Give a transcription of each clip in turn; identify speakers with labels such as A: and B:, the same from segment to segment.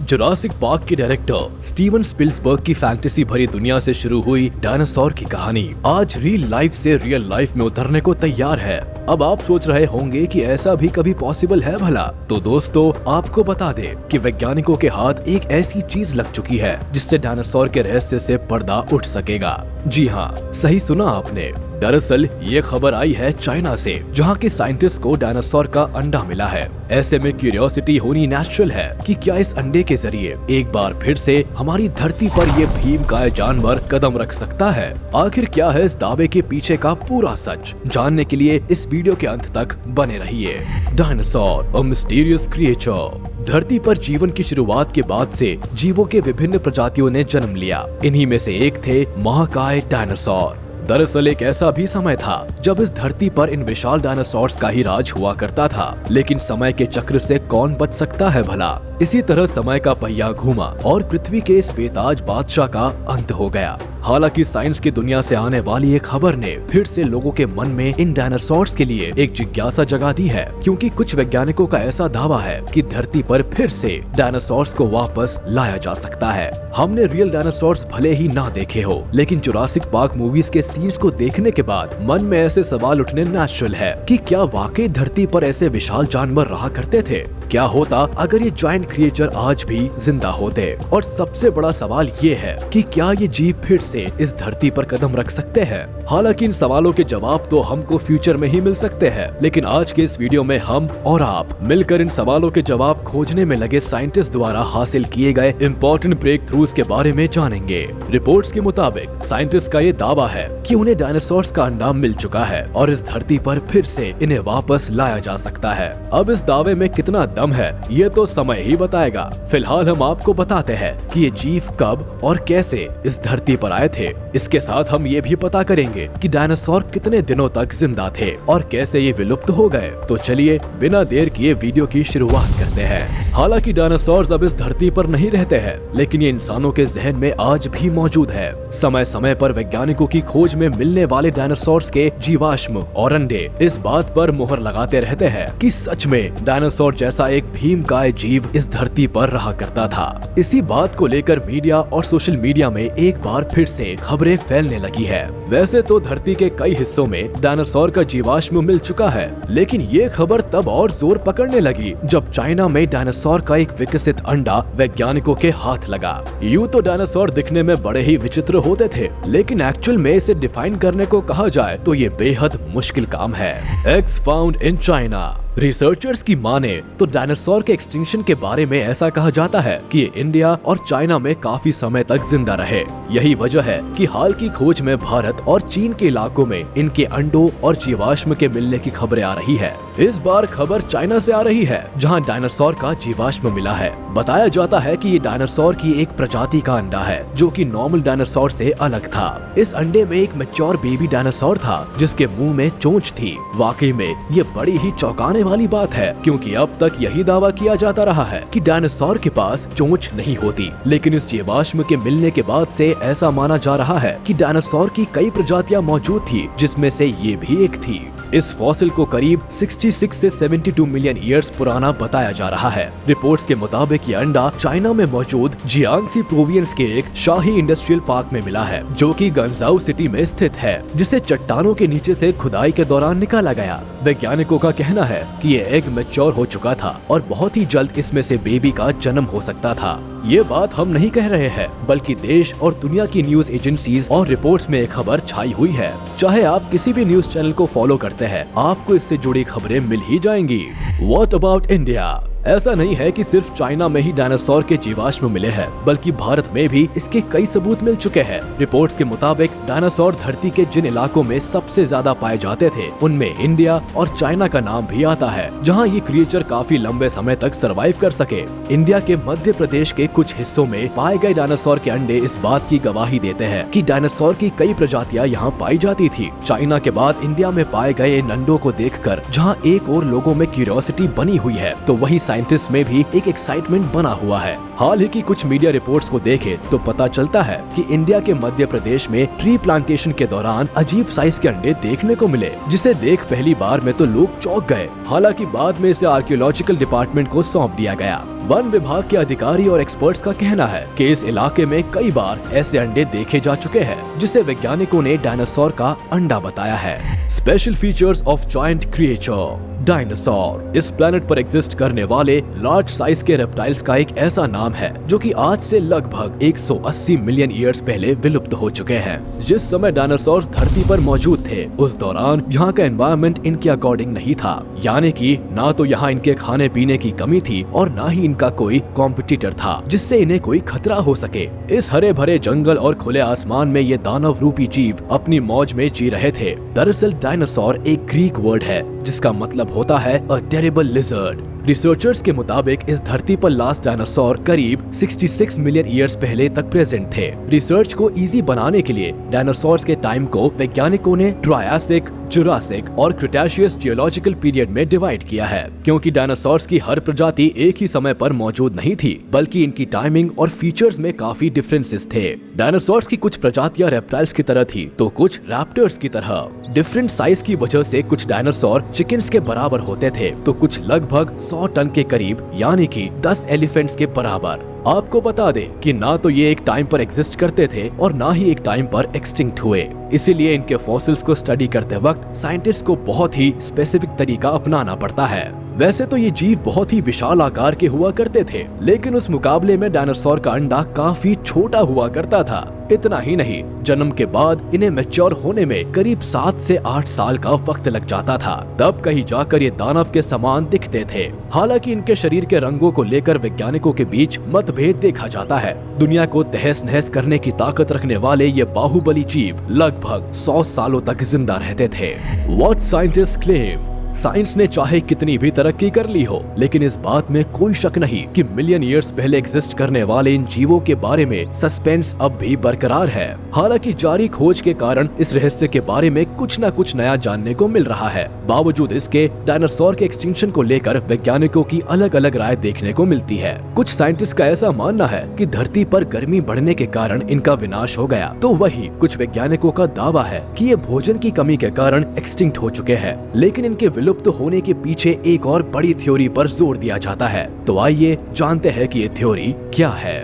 A: Jurassic park के director Steven Spielberg की fantasy भरी दुनिया से शुरू हुई डायनासोर की कहानी आज रियल लाइफ से रियल लाइफ में उतरने को तैयार है। अब आप सोच रहे होंगे कि ऐसा भी कभी पॉसिबल है भला? तो दोस्तों, आपको बता दें कि वैज्ञानिकों के हाथ एक ऐसी चीज लग चुकी है जिससे डायनासोर के रहस्य से पर्दा उठ सकेगा। जी हाँ, सही सुना आपने। दरअसल ये खबर आई है चाइना से, जहाँ के साइंटिस्ट को डायनासोर का अंडा मिला है। ऐसे में क्यूरियोसिटी होनी नेचुरल है कि क्या इस अंडे के जरिए एक बार फिर से हमारी धरती पर ये भीमकाय जानवर कदम रख सकता है। आखिर क्या है इस दावे के पीछे का पूरा सच? जानने के लिए इस वीडियो के अंत तक बने रहिए। डायनासोर, अ मिस्टीरियस क्रिएचर। धरती पर जीवन की शुरुआत के बाद से जीवों के विभिन्न प्रजातियों ने जन्म लिया। इन्हीं में से एक थे महाकाय डायनासोर। दरअसल एक ऐसा भी समय था जब इस धरती पर इन विशाल डायनासोर्स का ही राज हुआ करता था। लेकिन समय के चक्र से कौन बच सकता है भला? इसी तरह समय का पहिया घूमा और पृथ्वी के इस बेताज बादशाह का अंत हो गया। हालांकि साइंस की दुनिया से आने वाली एक खबर ने फिर से लोगों के मन में इन डायनासोर्स के लिए एक जिज्ञासा जगा दी है, क्योंकि कुछ वैज्ञानिकों का ऐसा दावा है कि धरती पर फिर से डायनासोर्स को वापस लाया जा सकता है। हमने रियल डायनासोर्स भले ही ना देखे हो, लेकिन जुरासिक पार्क मूवीज के सीन्स को देखने के बाद मन में ऐसे सवाल उठने नेचुरल है कि क्या वाकई धरती पर ऐसे विशाल जानवर रहा करते थे? क्या होता अगर ये जायंट क्रिएचर आज भी जिंदा होते? और सबसे बड़ा सवाल ये है कि क्या ये जीव फिर से इस धरती पर कदम रख सकते हैं? हालांकि इन सवालों के जवाब तो हमको फ्यूचर में ही मिल सकते हैं, लेकिन आज के इस वीडियो में हम और आप मिलकर इन सवालों के जवाब खोजने में लगे साइंटिस्ट द्वारा हासिल किए गए इम्पोर्टेंट ब्रेक थ्रूज के बारे में जानेंगे। रिपोर्ट्स के मुताबिक साइंटिस्ट का ये दावा है कि उन्हें डायनासोर्स का अंडा मिल चुका है और इस धरती पर फिर से इन्हें वापस लाया जा सकता है। अब इस दावे में कितना दम है ये तो समय ही बताएगा। फिलहाल हम आपको बताते हैं कि ये जीव कब और कैसे इस धरती पर आए थे। इसके साथ हम ये भी पता करेंगे कि डायनासोर कितने दिनों तक जिंदा थे और कैसे ये विलुप्त हो गए। तो चलिए बिना देर किए वीडियो की शुरुआत करते हैं। हालांकि डायनासोर अब इस धरती पर नहीं रहते हैं, लेकिन ये इंसानों के जहन में आज भी मौजूद है। समय समय पर वैज्ञानिकों की खोज में मिलने वाले डायनासोर्स के जीवाश्म और अंडे इस बात पर मुहर लगाते रहते हैं कि सच में डायनासोर जैसा एक भीमकाय जीव इस धरती पर रहा करता था। इसी बात को लेकर मीडिया और सोशल मीडिया में एक बार फिर से खबरें फैलने लगी है। वैसे तो धरती के कई हिस्सों में डायनासोर का जीवाश्म मिल चुका है, लेकिन ये खबर तब और जोर पकड़ने लगी जब चाइना में डायनासोर का एक विकसित अंडा वैज्ञानिकों के हाथ लगा। यूं तो डायनासोर दिखने में बड़े ही विचित्र होते थे, लेकिन एक्चुअल में इसे डिफाइन करने को कहा जाए तो ये बेहद मुश्किल काम है। Eggs found in China. Researchers की माने तो डायनासोर के एक्सटिंक्शन के बारे में ऐसा कहा जाता है कि ये इंडिया और चाइना में काफी समय तक जिंदा रहे। यही वजह है कि हाल की खोज में भारत और चीन के इलाकों में इनके अंडों और जीवाश्म के मिलने की खबरें आ रही है। इस बार खबर चाइना से आ रही है, जहां डायनासोर का जीवाश्म मिला है। बताया जाता है कि ये डायनासोर की एक प्रजाति का अंडा है जो कि नॉर्मल डायनासोर से अलग था। इस अंडे में एक मैच्योर बेबी डायनासोर था जिसके मुंह में चोंच थी। वाकई में ये बड़ी ही चौंकाने वाली बात है, क्योंकि अब तक यही दावा किया जाता रहा है कि डायनासोर के पास चोंच नहीं होती। लेकिन इस जीवाश्म के मिलने के बाद से ऐसा माना जा रहा है कि डायनासोर की कई प्रजातियां मौजूद थी, जिसमें से ये भी एक थी। इस फॉसिल को करीब 66 से 72 मिलियन ईयर्स पुराना बताया जा रहा है। रिपोर्ट्स के मुताबिक ये अंडा चाइना में मौजूद जियांगसी प्रोविंस के एक शाही इंडस्ट्रियल पार्क में मिला है, जो कि गंजाऊ सिटी में स्थित है, जिसे चट्टानों के नीचे से खुदाई के दौरान निकाला गया। वैज्ञानिकों का कहना है कि ये एग मैच्योर हो चुका था और बहुत ही जल्द इसमें से बेबी का जन्म हो सकता था। ये बात हम नहीं कह रहे हैं, बल्कि देश और दुनिया की न्यूज एजेंसीज और रिपोर्ट्स में एक खबर छाई हुई है। चाहे आप किसी भी न्यूज चैनल को फॉलो करते हैं, आपको इससे जुड़ी खबरें मिल ही जाएंगी। What about India? ऐसा नहीं है कि सिर्फ चाइना में ही डायनासोर के जीवाश्म मिले हैं, बल्कि भारत में भी इसके कई सबूत मिल चुके हैं। रिपोर्ट्स के मुताबिक डायनासोर धरती के जिन इलाकों में सबसे ज्यादा पाए जाते थे, उनमें इंडिया और चाइना का नाम भी आता है, जहां ये क्रिएचर काफी लंबे समय तक सरवाइव कर सके। इंडिया के मध्य प्रदेश के कुछ हिस्सों में पाए गए डायनासोर के अंडे इस बात की गवाही देते हैं कि डायनासोर की कई प्रजातियां यहाँ पाई जाती थी। चाइना के बाद इंडिया में पाए गए इन अंडों को देखकर जहाँ एक और लोगों में क्यूरियोसिटी बनी हुई है, तो वही साइंटिस्ट में भी एक एक्साइटमेंट बना हुआ है। हाल ही की कुछ मीडिया रिपोर्ट्स को देखे तो पता चलता है कि इंडिया के मध्य प्रदेश में ट्री प्लांटेशन के दौरान अजीब साइज के अंडे देखने को मिले, जिसे देख पहली बार में तो लोग चौंक गए। हालांकि बाद में इसे आर्कियोलॉजिकल डिपार्टमेंट को सौंप दिया गया। वन विभाग के अधिकारी और एक्सपर्ट्स का कहना है कि इस इलाके में कई बार ऐसे अंडे देखे जा चुके हैं, जिसे वैज्ञानिकों ने डायनासोर का अंडा बताया है। Special features of giant creature. Dinosaur इस प्लेनेट पर एग्जिस्ट करने वाले लार्ज साइज के रेप्टाइल्स का एक ऐसा नाम है जो कि आज से लगभग 180 मिलियन ईयर्स पहले विलुप्त हो चुके हैं। जिस समय डायनासोर्स धरती पर मौजूद थे, उस दौरान यहाँ का एनवायरनमेंट इनके अकॉर्डिंग नहीं था, यानी कि ना तो यहाँ इनके खाने पीने की कमी थी और ना ही इनका कोई कॉम्पिटिटर था जिससे इन्हें कोई खतरा हो सके। इस हरे भरे जंगल और खुले आसमान में ये दानव रूपी जीव अपनी मौज में जी रहे थे। दरअसल डायनासोर एक ग्रीक वर्ड है जिसका मतलब होता है अ टेरिबल लिजर्ड। रिसर्चर्स के मुताबिक इस धरती पर लास्ट डायनासोर करीब 66 मिलियन ईयर्स पहले तक प्रेजेंट थे। रिसर्च को इजी बनाने के लिए डायनासोर्स के टाइम को वैज्ञानिकों ने ट्रायासिक, जुरासिक और क्रिटेशियस जियोलॉजिकल पीरियड में डिवाइड किया है, क्योंकि डायनासोर्स की हर प्रजाति एक ही समय पर मौजूद नहीं थी, बल्कि इनकी टाइमिंग और फीचर्स में काफी डिफरेंसेस थे। डायनासोर्स की कुछ प्रजातियां रेप्टाइल्स की तरह थी तो कुछ रैप्टर्स की तरह। डिफरेंट साइज की वजह से कुछ डायनासोर चिकन्स के बराबर होते थे तो कुछ लगभग 100 टन के करीब, यानी कि 10 एलिफेंट्स के बराबर। आपको बता दें कि ना तो ये एक टाइम पर एग्जिस्ट करते थे और ना ही एक टाइम पर एक्सटिंक्ट हुए। इसीलिए इनके फॉसिल्स को स्टडी करते वक्त साइंटिस्ट को बहुत ही स्पेसिफिक तरीका अपनाना पड़ता है। वैसे तो ये जीव बहुत ही विशाल आकार के हुआ करते थे, लेकिन उस मुकाबले में डायनासोर का अंडा काफी छोटा हुआ करता था। इतना ही नहीं, जन्म के बाद इन्हें मैच्योर होने में करीब 7 से 8 साल का वक्त लग जाता था, तब कहीं जाकर ये दानव के समान दिखते थे। हालांकि इनके शरीर के रंगों को लेकर वैज्ञानिकों के बीच मतभेद देखा जाता है। दुनिया को तहस नहस करने की ताकत रखने वाले ये बाहुबली जीव लगभग 100 सालों तक जिंदा रहते थे। What scientists claim? साइंस ने चाहे कितनी भी तरक्की कर ली हो, लेकिन इस बात में कोई शक नहीं कि मिलियन ईयर्स पहले एग्जिस्ट करने वाले इन जीवों के बारे में सस्पेंस अब भी बरकरार है। हालांकि जारी खोज के कारण इस रहस्य के बारे में कुछ न कुछ नया जानने को मिल रहा है। बावजूद इसके डायनासोर के एक्सटिंक्शन को लेकर वैज्ञानिकों की अलग अलग राय देखने को मिलती है। कुछ साइंटिस्ट का ऐसा मानना है कि धरती पर गर्मी बढ़ने के कारण इनका विनाश हो गया, तो वही कुछ वैज्ञानिकों का दावा है कि ये भोजन की कमी के कारण एक्सटिंक्ट हो चुके हैं। लेकिन इनके विलुप्त होने के पीछे एक और बड़ी थ्योरी पर जोर दिया जाता है। तो आइए जानते हैं कि ये थ्योरी क्या है।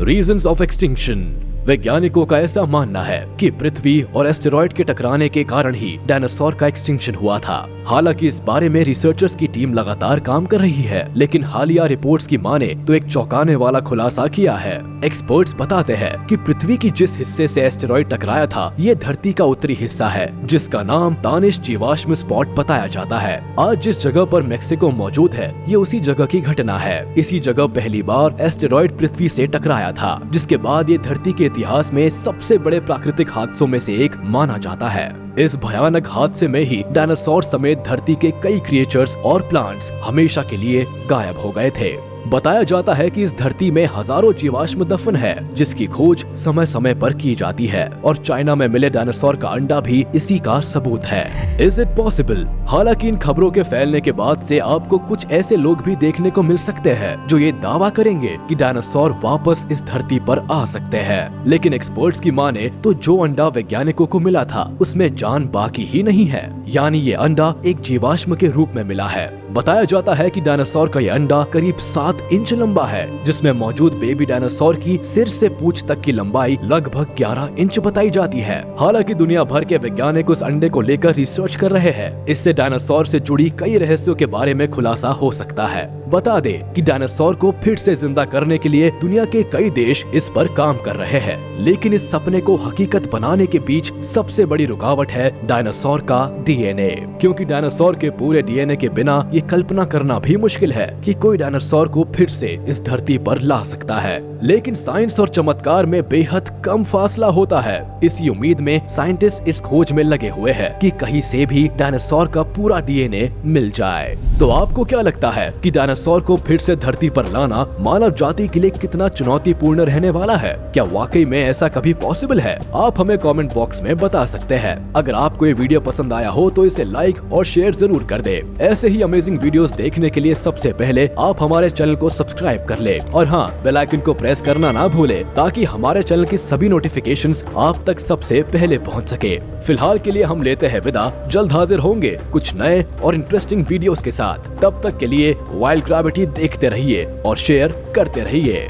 A: Reasons of extinction. वैज्ञानिकों का ऐसा मानना है कि पृथ्वी और एस्टेरॉइड के टकराने के कारण ही डायनासोर का एक्सटिंक्शन हुआ था। हालांकि इस बारे में रिसर्चर्स की टीम लगातार काम कर रही है, लेकिन हालिया रिपोर्ट्स की माने तो एक चौंकाने वाला खुलासा किया है। एक्सपर्ट्स बताते हैं कि पृथ्वी की जिस हिस्से से एस्टेरॉइड टकराया था, ये धरती का उत्तरी हिस्सा है, जिसका नाम तानिश जीवाश्म स्पॉट बताया जाता है। आज जिस जगह पर मेक्सिको मौजूद है, ये उसी जगह की घटना है। इसी जगह पहली बार एस्टेरॉइड पृथ्वी से टकराया था, जिसके बाद ये धरती के इतिहास में सबसे बड़े प्राकृतिक हादसों में से एक माना जाता है। इस भयानक हादसे में ही डायनासोर समेत धरती के कई क्रिएचर्स और प्लांट्स हमेशा के लिए गायब हो गए थे। बताया जाता है कि इस धरती में हजारों जीवाश्म दफन है, जिसकी खोज समय समय पर की जाती है, और चाइना में मिले डायनासोर का अंडा भी इसी का सबूत है। Is it possible? हालांकि इन खबरों के फैलने के बाद से आपको कुछ ऐसे लोग भी देखने को मिल सकते हैं जो ये दावा करेंगे कि डायनासोर वापस इस धरती पर आ सकते हैं। लेकिन एक्सपर्ट्स की माने तो जो अंडा वैज्ञानिकों को मिला था, उसमें जान बाकी ही नहीं है, यानी ये अंडा एक जीवाश्म के रूप में मिला है। बताया जाता है कि डायनासोर का ये अंडा करीब 7 इंच लंबा है, जिसमें मौजूद बेबी डायनासोर की सिर से पूंछ तक की लंबाई लगभग 11 इंच बताई जाती है। हालांकि दुनिया भर के वैज्ञानिक उस अंडे को लेकर रिसर्च कर रहे हैं। इससे डायनासोर से जुड़ी कई रहस्यों के बारे में खुलासा हो सकता है। बता दे कि डायनासोर को फिर से जिंदा करने के लिए दुनिया के कई देश इस पर काम कर रहे हैं, लेकिन इस सपने को हकीकत बनाने के बीच सबसे बड़ी रुकावट है डायनासोर का डीएनए, क्योंकि डायनासोर के पूरे डीएनए के बिना ये कल्पना करना भी मुश्किल है कि कोई डायनासोर को फिर से इस धरती पर ला सकता है। लेकिन साइंस और चमत्कार में बेहद कम फासला होता है। इसी उम्मीद में साइंटिस्ट इस खोज में लगे हुए हैं कि कहीं से भी डायनासोर का पूरा डीएनए मिल जाए। तो आपको क्या लगता है कि डायनासोर को फिर से धरती पर लाना मानव जाति के लिए कितना चुनौतीपूर्ण रहने वाला है? क्या वाकई में ऐसा कभी पॉसिबल है? आप हमें कमेंट बॉक्स में बता सकते हैं। अगर आपको ये वीडियो पसंद आया हो तो इसे लाइक और शेयर जरूर कर दे। ऐसे ही अमेजिंग वीडियोस देखने के लिए सबसे पहले आप हमारे चैनल को सब्सक्राइब कर ले, और हाँ, बेल आइकन को प्रेस करना ना भूले, ताकि हमारे चैनल की सभी नोटिफिकेशंस आप तक सबसे पहले पहुंच सके। फिलहाल के लिए हम लेते हैं विदा। जल्द हाजिर होंगे कुछ नए और इंटरेस्टिंग वीडियोस के साथ। तब तक के लिए वाइल्ड ग्रेविटी देखते रहिए और शेयर करते रहिए।